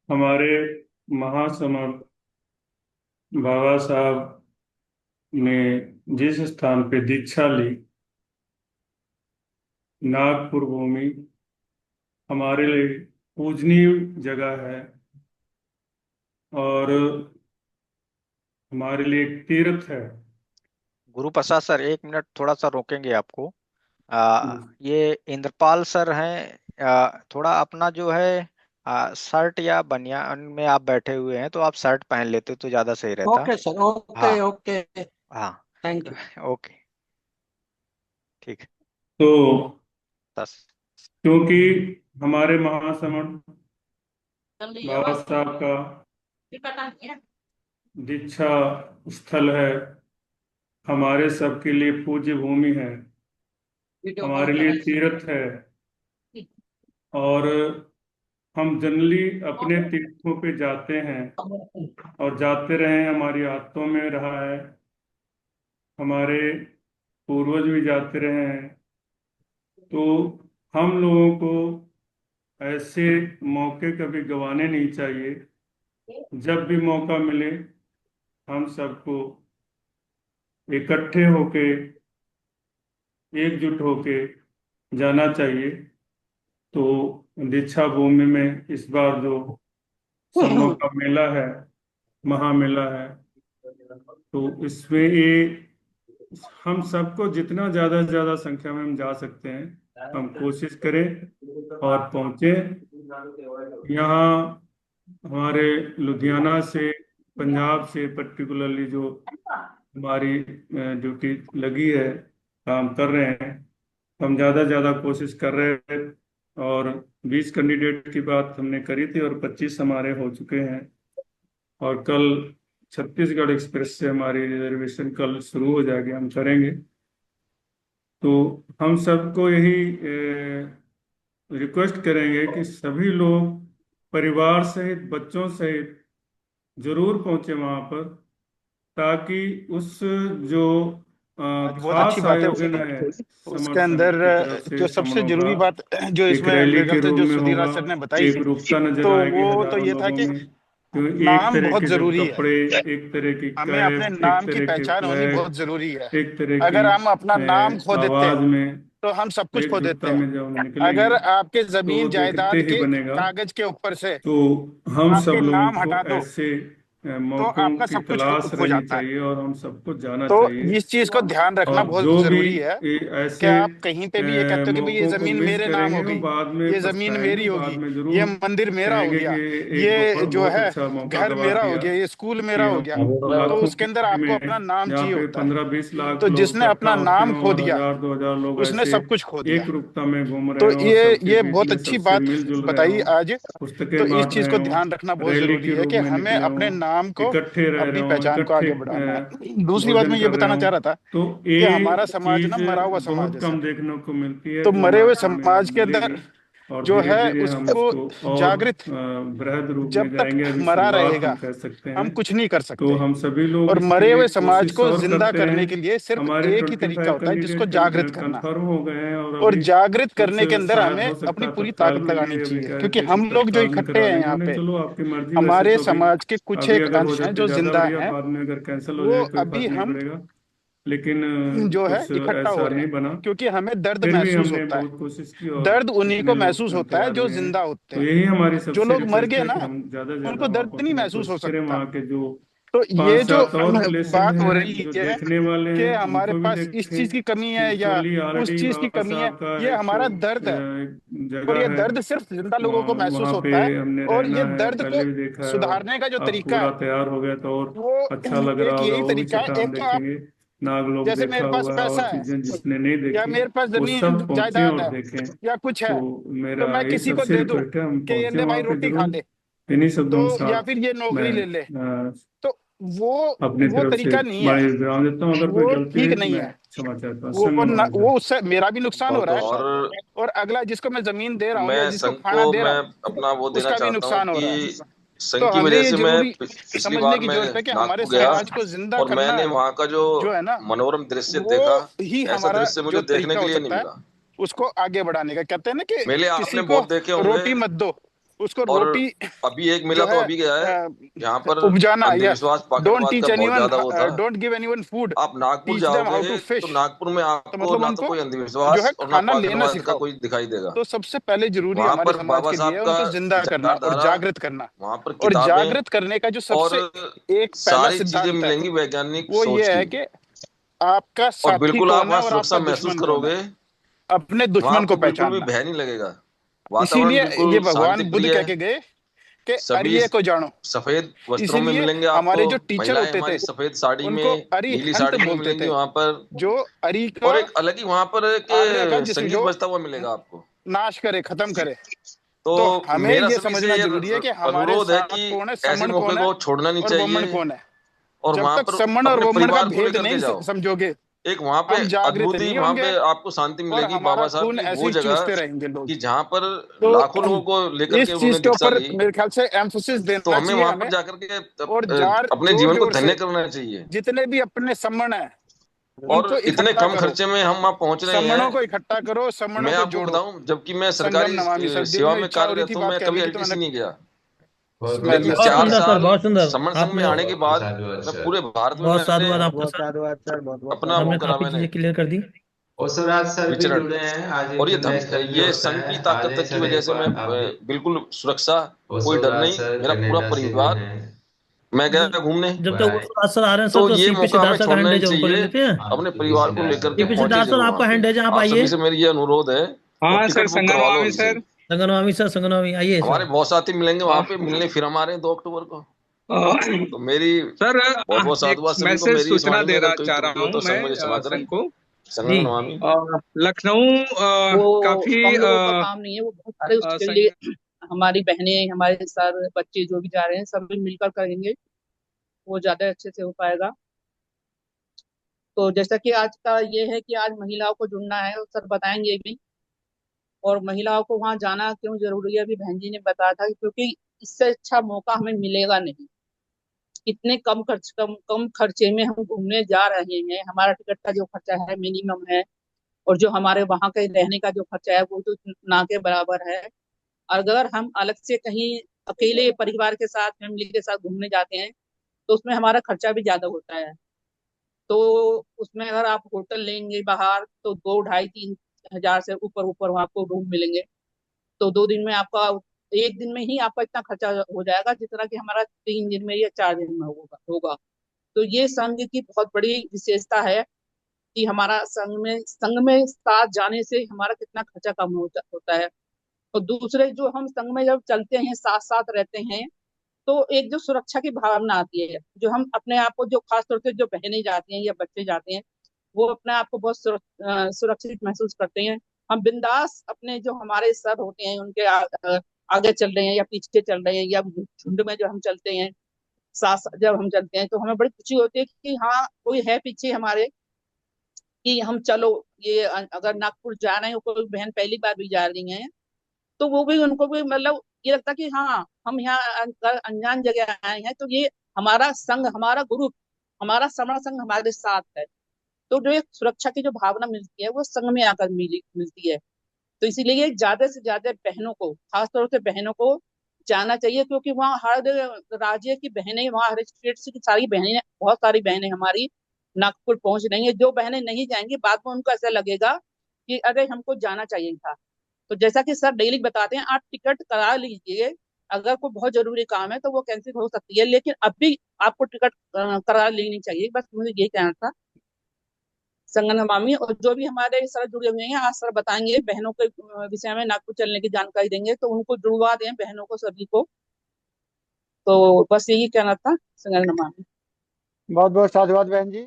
हमारे महासमर्थ बाबा साहब ने जिस स्थान पे दीक्षा ली, नागपुर भूमि हमारे लिए पूजनीय जगह है और हमारे लिए एक तीर्थ है। गुरु प्रसाद सर, एक मिनट थोड़ा सा रोकेंगे आपको। ये इंद्रपाल सर हैं। थोड़ा अपना जो है शर्ट या बनियान में आप बैठे हुए हैं, तो आप शर्ट पहन लेते तो ज्यादा सही रहता। ओके सर, हाँ। Okay okay. हाँ। थैंक तो यू। ओके। ठीक है। तो दस। क्योंकि हमारे महासमर्थ बाबा साहब का दीक्षा स्थल है, हमारे सबके लिए पूज्य भूमि है, वीडियो कॉल हमारे लिए करा। तीर्थ है। और हम जनरली अपने तीर्थों पे जाते हैं और जाते रहे, हमारी आदतों में रहा है, हमारे पूर्वज भी जाते रहे हैं। तो हम लोगों को ऐसे मौके कभी गंवाने नहीं चाहिए। जब भी मौका मिले हम सबको इकट्ठे होके, एकजुट होके जाना चाहिए। तो दीक्षा भूमि में इस बार जो संगमों का मेला है, महामेला है, तो इसमें ये हम सबको जितना ज्यादा से ज्यादा संख्या में हम जा सकते हैं हम कोशिश करें और पहुंचे। यहाँ हमारे लुधियाना से, पंजाब से पर्टिकुलरली जो हमारी ड्यूटी लगी है, काम कर रहे हैं, हम ज़्यादा से ज़्यादा कोशिश कर रहे हैं। और 20 कैंडिडेट की बात हमने करी थी और 25 हमारे हो चुके हैं। और कल छत्तीसगढ़ एक्सप्रेस से हमारी रिजर्वेशन कल शुरू हो जाएगी, हम करेंगे। तो हम सबको यही रिक्वेस्ट करेंगे कि सभी लोग परिवार सहित, बच्चों सहित जरूर पहुंचे वहां पर, ताकि उस जो आज बहुत अच्छी खास बात है आयोजन है उसके समर अंदर। संघ की तरफ से जो सबसे समनों का, जरूरी बात जो एक इसमें रैली मेरे ख्याल के से रूप जो में सुधीराज होगा। सर ने बताई, एक रूपता नजर तो आएगी वो तो हजारों ये था लोगों कि में। तो एक नाम तरह बहुत के जो जरूरी है। कपड़े, एक तरह की हमें अपने कैप, एक नाम की तरह के पहचान होनी बहुत फ्लैग, जरूरी है। एक तरह की अगर हम अपना नाम खो देते आवाज हैं में तो हम सब कुछ खो देते एकजुटता हैं। में जब हम निकलेंगे अगर आपके तो वो जमीन देखते जायदाद ही के बनेगा। कागज के ऊपर से तो हम सब आपके लोगों नाम को हटा दो ऐसे तो मौकों आपका की सब कुछ तलाश खो रहनी जाता है। चाहिए और हम सबको जाना तो चाहिए। इस चीज को ध्यान रखना और बहुत जो भी जरूरी है कि ऐसे आप कहीं पे भी ये कहते हो कि भाई ये मौकों को जमीन मिस मेरे नाम करेंगे वो होगी, बाद में ये जमीन पछताएंगे, मेरी होगी, बाद में ये जरूर मंदिर मेरा हो कहेंगे गया, कि एक ये जो बहुत है अच्छा मौका घर गवा मेरा हो दिया गया, ये स्कूल मेरा कि हो गया। हम तो लाखों उसके की अंदर भीड़ आपको में, अपना नाम जहाँ चाहिए पे होता है। 15-20 लाख तो लोग जिसने इकट्ठा अपना होते नाम हों खो और दिया 1000-2000 लोग उसने ऐसे सब कुछ खो दिया। एक रूपता में घूम रहे तो हों और ये सबके ये बीच बहुत में अच्छी सबसे बात मिलजुल रहे बताई हों, आज। तो पुस्तकें इस बांट चीज रहे को हों, ध्यान रखना बहुत रैली जरूरी के है रूप कि में हमें निकले अपने हों, नाम को, इकट्ठे रह रहे अपनी हों, पहचान को इकट्ठे आगे बढ़ाना है। दूसरी बात भोजन मैं ये कर रहे बताना हों। चाह रहा था तो कि ये हमारा समाज चीज ना मरा हुआ समाज बहुत है कम सर। देखने को मिलती है तो जो मरे हुए हमारे में अब समाज के अंदर मिलेगी। और जो धीरे है धीरे हम उसको इसको और जागृत, बृहद रूप जब में तक जाएंगे, अभी मरा शुरुआत हम रहेगा कह सकते हम हैं। कुछ नहीं कर तो सकते। हम सभी लोग और इसके मरे लिए हुए समाज कोशिश को और जिंदा करते हैं। करने के लिए सिर्फ हमारे एक ही ट्वेंटी तरीका फाइव होता है, जिसको कैंडिडेट जागृत करना। कंफर्म हो गए हैं और और अभी जागृत कुछ करने के अंदर शायद हमें हो सकता अपनी है पूरी तत्काल ताकत के लगानी लिए अभी चाहिए, कह रहे क्योंकि थे कि हम लोग जो तत्काल में इकट्ठे करा हैं देंगे यहाँ उन्हें। पे, चलो आपकी मर्जी, वैसे हमारे तो अभी समाज के कुछ अभी एक अगर हो अंश हैं जाते जो ज्यादा जिंदा बढ़िया, हैं, बाद में अगर कैंसिल हो वो जाए कोई अभी फर्क नहीं हम पड़ेगा। लेकिन जो है कुछ इकट्ठा हो ऐसा रहे नहीं हैं, बना। क्योंकि हमें दर्द फिर भी महसूस हमने होता है। बहुत कोशिश की और दर्द उन्हीं इतने को लोग महसूस होता है तैयार जो हुए हैं। जिंदा होते तो हैं। यही हमारी जो सबसे लोग मर रिक्वेस्ट गए है ना, कि हम ज्यादा से ज्यादा उनको वहां दर्द नहीं पहुंचने की महसूस हो कोशिश करें। सकता। वहाँ के जो तो पांच ये जो सात और प्लेसेस बात हो हैं रही जो है देखने वाले कि हैं, हमारे उनको भी पास इस देखें। चीज की कमी है या शिवचोली उस ऑलरेडी चीज की बाबा कमी है, साहब का ये एक हमारा दर्द है। एक और ये जगह है। दर्द सिर्फ जिंदा लोगों को वहाँ महसूस पे होता है। हमने और रहना ये है, दर्द पहले को भी देखा है। और सुधारने का जो अब तरीका पूरा है तैयार हो गया तो और वो अच्छा लग रहा एक होगा, यही वो भी तरीका है। चट्टान एक तो आप, देखेंगे। नागलोक जैसे देखा मेरे पास हुआ है पैसा और है चीजें जिसने नहीं या देखी मेरे पास वो जमीन सब पहुंचे जायदाद और है देखें। या कुछ है, तो तो मेरा मैं यही किसी को सबसे दे दूं रिक्वेस्ट है, हम कि ये पहुंचे ले भाई वहां पे रोटी खा जरूर। ले, इन्हीं शब्दों के तो या साथ फिर ये मैं नौकरी ले ले। तो वो अपनी वो तरफ से तरीका नहीं है, बड़े विराम देता हूँ। अगर कोई वो गलती ठीक रही तो नहीं मैं है। क्षमा चाहता हूँ। वो संगम वो उससे मेरा भी नुकसान हो बहुत रहा है, और और अगला जिसको मैं जमीन दे रहा हूँ या मैं जिसको संघ खाना को दे रहा मैं हूँ अपना वो देना उसका भी चाहता हूँ नुकसान हो रहा है। कि संघ तो की हमें वजह ये से मैं जरूरी पिछली समझने बार की मैं जरूरत है कि हमारे नागपुर गया समाज को जिंदा और करना मैंने है, वहां का जो जो है ना, मनोरम दृश्य वो देखा, ही ऐसा हमारा दृश्य जो मुझे देखने तरीका के हो लिए नहीं सकता है मिला। उसको आगे बढ़ाने का। कहते हैं ना कि मेले आपने किसी को बहुत देखे होंगे। रोटी मत दो, उसको और रोटी अभी एक मिला जो तो है अभी गया है यहाँ पर उपजाना, या अंधविश्वास डोंट पाखंडवाद टीच का बहुत एनीवन, ज्यादा वो था। डोंट गिव एनीवन फूड, आप नागपुर टीच देम हाउ जाओगे टू तो फिश। नागपुर में तो आपको मतलब ना तो उनको कोई जो है अंधविश्वास और ना खाना लेना पाखंडवाद का सिखाओ। कोई दिखाई देगा। तो सबसे पहले जरूरी वहां हमारे पर समाज बाबा के लिए साहब है का उनको जिंदा करना और विचारधारा, जागृत करना। वहां पर और किताबें जागृत करने का जो और सबसे एक पहला सारी चीजें सिद्धांत है मिलेंगी वैज्ञानिक वो सोच ये की। है कि आपका और साथी बिल्कुल आप कौन है वहां और सुरक्षा आपका महसूस दुश्मन कौन है, करोगे। अपने वहां दुश्मन को आपको बिल्कुल भी पहचानना। भय नहीं लगेगा। वातावरण इसीलिए ये बिल्कुल भगवान शांति बुद्ध प्रिय कह है। के गए कि सभी अरिये को जानो। सफेद वस्त्रों में इसीलिए मिलेंगे आपको। हमारे जो टीचर महिलाएं होते थे हमारी सफेद साड़ी उनको में, नीली अरिहंत साड़ी में बोलते मिलेंगी थे। वहां पर। जो अरि का और एक अलग ही वहां पर आर्य का एक जिसमें संगीत जो बजता हुआ मिलेगा आपको। नाश करे, खत्म करे। तो तो हमें मेरा ये सभी से समझना ये जरूरी है कि हमारे अनुरोध है साथ कि कौन है, ऐसे समण मौके कौन है को छोड़ना नहीं और वमन चाहिए। कौन है। और जब वहां तक पर समण और अपने वमन का परिवार को भेद लेकर के नहीं जाओ। समझोगे, एक वहां पे हम जागृत अद्भुत ही नहीं वहां होंगे पे आपको शांति और मिलेगी हमारा बाबा साहब खून की ऐसे वो ही जगह, चूसते रहेंगे लोग। कि जहां पर तो लाखों लोगों को लेकर के इस उन्होंने चीज के दीक्षा ऊपर दी। मेरे ख्याल से एम्फोसिस तो देना हमें चाहिए वहां पर हमें। जाकर के और जार अपने जोर जीवन को जोर धन्य से करना चाहिए। जितने भी अपने समण हैं और उनको इतने इकट्ठा कम करो, खर्चे में हम वहां पहुंच रहे समणों को हैं। इकट्ठा करो, समणों मैं को आपको जोड़ो। बताऊं, जबकि मैं संगम सरकारी नमामि सर, दिल सेवा में में इच्छा हो रही कार्यरत थी हूं, बात मैं कहने कभी की तो एलटीसी मैंने नहीं गया। बहुत बहुत लेकिन मैं अच्छा। बहुत चार सुंदर सर, साल बहुत सुंदर। समण संघ में आपने आने के बाद बहुत मैं अच्छा। पूरे भारत में बहुत मैंने साधुवाद बहुत आपका बहुत सर। साधुवाद सर, बहुत बहुत अपना वो हमने साधुवाद। करा काफी मैंने चीजें क्लियर कर दी। और स्वराज सर भी विचरण। जुड़े हैं आज, और एक ये नए संघ जो ये होता संघ है की आ ताकत जाए की सर वजह एक से मैं बार आप भी। बिल्कुल सुरक्षा, और कोई डर स्वराज नहीं, सर मेरा पूरा कनाडा से भी परिवार। हैं। मैं गया जब घूमने। जब तक वो भाई सुराज सर आ रहे हैं सर, तो तो ये सीपी मौका हमें सिद्धार्थ सर का छोड़ना हैंड है नहीं जो उनको ले चाहिए। लेते हैं। अपने सीपी परिवार को सिद्धार्थ लेकर सर के का सीपी है। पहुंचे सिद्धार्थ सर जरूर वहां आपका पे। हैंड है जहाँ आप आप आइए। सभी से मेरी ये अनुरोध है। और हाँ सर, टिकट बुक करवा लो संगनवामी उनसे। सर। संगनवामी सर, संगनवामी आइए हमारे सर। बहुत साथी मिलेंगे वहां आ, पे, मिलने फिर हमारे 2 अक्टूबर को। आ, तो मेरी सर, बहुत बहुत एक साधुवाद सभी को। मैसेज मेरी इस सूचना वाणी में दे अगर रहा कोई चाह त्रुटि रहा हो हूँ तो मैं संग मुझे क्षमा करें। संघ को। जी। संगम नमामि। लखनऊ वो काफी हम लोगों का काम नहीं है, वो बहुत सारे उसके संघ। लिए हमारी बहनें, हमारे सर, बच्चे जो भी जा रहे हैं सब मिलकर करेंगे, वो ज्यादा अच्छे से हो पाएगा। तो जैसा कि आज का ये है कि आज महिलाओं को जुड़ना है, और सर बताएंगे भी। और महिलाओं को वहां जाना क्यों जरूरी है, अभी बहन जी ने बताया था, क्योंकि इससे अच्छा मौका हमें मिलेगा नहीं। इतने कम खर्चे में हम घूमने जा रहे हैं, हमारा टिकट का जो खर्चा है मिनिमम है, और जो हमारे वहां के रहने का जो खर्चा है वो तो ना के बराबर है। अगर हम अलग से कहीं अकेले परिवार के साथ, फैमिली के साथ घूमने जाते हैं तो उसमें हमारा खर्चा भी ज्यादा होता है। तो उसमें अगर आप होटल लेंगे बाहर तो 2 ढाई 3 हजार से ऊपर ऊपर वहाँ आपको रूम मिलेंगे। तो 2 दिन में आपका, एक दिन में ही आपका इतना खर्चा हो जाएगा जितना कि हमारा 3 दिन में या 4 दिन में होगा। तो ये संघ की बहुत बड़ी विशेषता है कि हमारा संघ में साथ जाने से हमारा कितना खर्चा कम होता है। और दूसरे जो हम संघ में जब चलते हैं, साथ साथ रहते हैं, तो एक जो सुरक्षा की भावना आती है, जो हम अपने आप को, जो खास तौर से जो बहनें जाती हैं या बच्चे जाते हैं, वो अपने आप को बहुत सुरक्षित महसूस करते हैं। हम बिंदास अपने जो हमारे सर होते हैं उनके आगे चल रहे हैं या पीछे चल रहे हैं, या झुंड में जो हम चलते हैं, साथ जब हम चलते हैं तो हमें बड़ी खुशी होती है कि हाँ कोई है पीछे हमारे, कि हम चलो। ये अगर नागपुर जा रहे हैं, कोई बहन पहली बार भी जा रही है, तो वो भी, उनको भी मतलब ये लगता कि हाँ हम यहाँ अनजान जगह आए हैं, तो ये हमारा संघ, हमारा ग्रुप, हमारा समर संघ हमारे साथ है। तो जो एक सुरक्षा की जो भावना मिलती है वो संघ में आकर मिलती है। तो इसीलिए ज्यादा से ज्यादा बहनों को, खासतौर से बहनों को जाना चाहिए, क्योंकि वहाँ हर राज्य की बहनें, वहाँ हर स्टेट की सारी बहनें, बहुत सारी बहनें हमारी नागपुर पहुंच रही है। जो बहनें नहीं जाएंगी बाद में उनको ऐसा लगेगा कि अरे हमको जाना चाहिए था। तो जैसा कि सर डेली बताते हैं, आप टिकट करा लीजिए। अगर कोई बहुत जरूरी काम है तो वो कैंसिल हो सकती है, लेकिन अभी आपको टिकट करा लेनी चाहिए। बस मुझे यही कहना था। संगन मामी और जो भी हमारे सर जुड़े हुए हैं, आज सर बताएंगे बहनों के विषय में, नागपुर चलने की जानकारी देंगे, तो उनको जुड़वा दें बहनों को, सभी को। तो बस यही कहना था संगन मामी। बहुत बहुत साधुवाद बहन जी।